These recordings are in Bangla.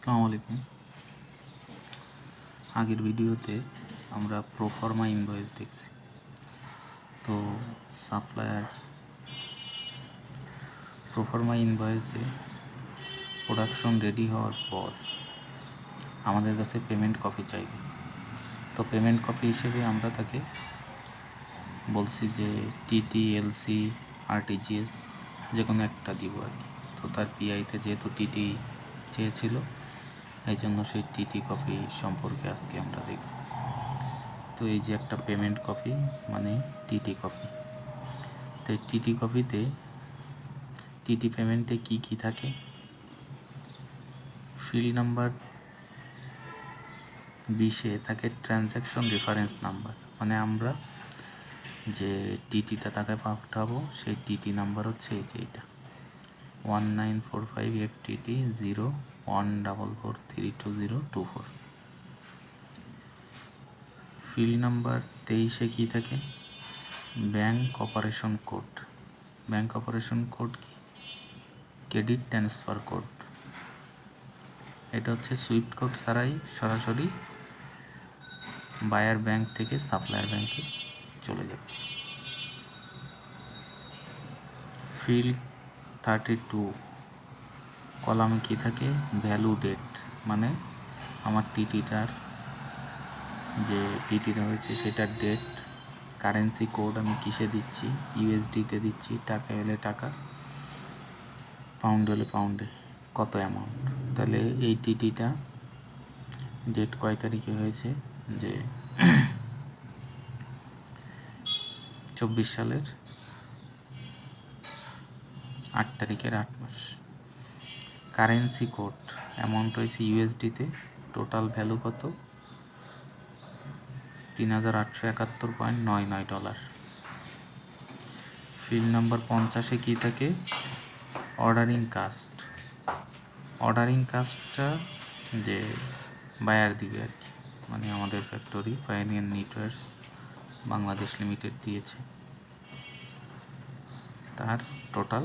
আসসালামু আলাইকুম। আগের ভিডিওতে আমরা প্রোফর্মা ইনভয়েস দেখছি। তো সাপ্লায়ার প্রোফর্মা ইনভয়েসে প্রোডাকশন রেডি হওয়ার পর আমাদের কাছে পেমেন্ট কপি চাইবে। তো পেমেন্ট কপি হিসেবে আমরা তাকে বলছি যে টিটি, এলসি, আরটিজিএস যে কোনো একটা দিব আর কি। তো তার পিআইতে যেহেতু টিটি চেয়েছিল, এই জন্য সেই টিটি কপি সম্পর্কে আজকে আমরা দেখব। তো এই যে একটা পেমেন্ট কপি মানে টিটি কপি। তো এই টিটি কপিতে টিটি পেমেন্টে কি কি থাকে? ফিল্ড নাম্বার 20-এ থাকে ট্রানজ্যাকশন রেফারেন্স নাম্বার, মানে আমরা যে টিটিটা তাকে পাঠাবো সেই টিটি নাম্বার হচ্ছে এই যে এটা 1945 FTT 014432024। ফিল্ড নাম্বার 23-এ কি থাকে? Bank operation code. Bank operation code কি? Credit transfer code. এটা হচ্ছে সুইফট কোড ছাড়াই সরাসরি বায়ার ব্যাংক থেকে সাপ্লায়ার ব্যাংকে চলে যাবে। ফিল্ড 32 কলামে কি থাকে? ভ্যালু ডেট, মানে আমার টিটিটার যে টিটিটা হয়েছে সেটার ডেট। কারেন্সি কোড আমি কিসে দিচ্ছি? ইউএসডিতে দিচ্ছি, টাকা হলে টাকা, পাউন্ড হলে পাউন্ডে কত অ্যামাউন্ট। তাহলে এই টিটিটা ডেট কয় তারিখে হয়েছে? যে 24 সালের 8 তারিখের 8 মাস। কারেন্সি কোড অ্যামাউন্ট হয়েছে ইউএসডিতে, টোটাল ভ্যালু কত? $3871.99। ফিল্ড নাম্বার 50-এ কী থাকে? Ordering caste. অর্ডারিং কাস্টটা যে বায়ার দিবে আর কি, মানে আমাদের factory pioneer networks Bangladesh limited দিয়েছে, তার টোটাল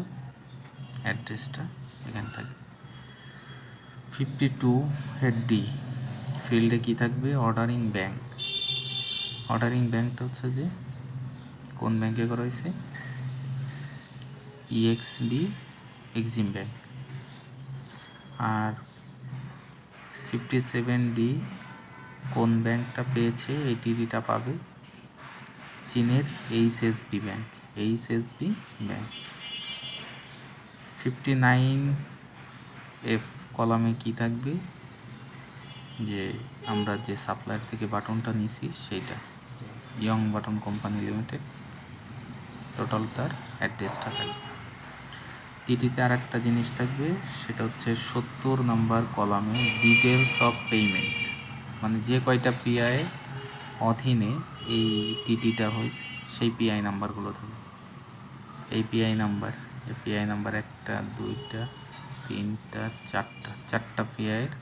অ্যাড্রেসটা এখানে থাকে। 52 হেড ডি ফিল্ডে কী থাকবে? Ordering bank. অর্ডারিং ব্যাংকটা হচ্ছে যে কোন ব্যাংকে করা হয়েছে? EXB Exim bank. আর 57 ডি কোন ব্যাংকটা পেয়েছে? এই টিডিটা পাবে চীনের HSB bank. HSB bank. 59 F কলামে কি থাকবে? যে আমরা যে সাপ্লায়ার থেকে বাটনটা নিছি সেইটা young button company limited, total তার অ্যাড্রেসটা থাকবে। টিটিতে আর একটা জিনিস থাকবে, সেটা হচ্ছে 70 নাম্বার কলামে ডিটেলস অফ পেমেন্ট, মানে যে কয়টা পিআই অধীনে এই টিটিটা হয়েছে সেই পিআই নাম্বারগুলো থাকবে। এই পিআই নাম্বার, একটা, দুইটা, তিনটা, চারটা পিআইয়ের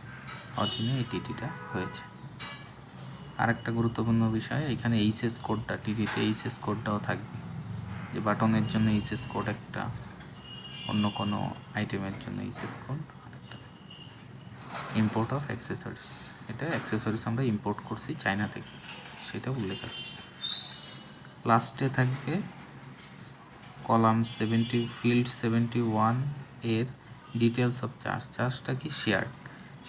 অধীনে এই টিটিটা হয়েছে। আর একটা গুরুত্বপূর্ণ বিষয়, এখানে এইচএস কোডটা, টিটিতে এইচএস কোডটাও থাকবে, যে বাটনের জন্য এইচএস কোড একটা, অন্য কোনো আইটেমের জন্য এইচএস কোড আরেকটা। ইম্পোর্ট অফ অ্যাক্সেসরিজ, এটা অ্যাক্সেসরিজ আমরা ইম্পোর্ট করছি চায়না থেকে, সেটা উল্লেখ আছে। লাস্টে থাকবে কলাম 70 ফিল্ড 71 এর ডিটেলস অফ চার্জ। চার্জটা কি?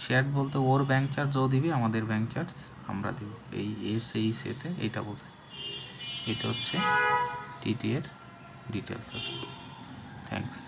শেয়ার্ড বলতে ওর ব্যাংক চার্জ ও দিবে, আমাদের ব্যাংক চার্জ আমরা দিব, এই সেতে এইটা বোঝায়। এটা হচ্ছে টিটি এর ডিটেলস আছে। থ্যাংকস।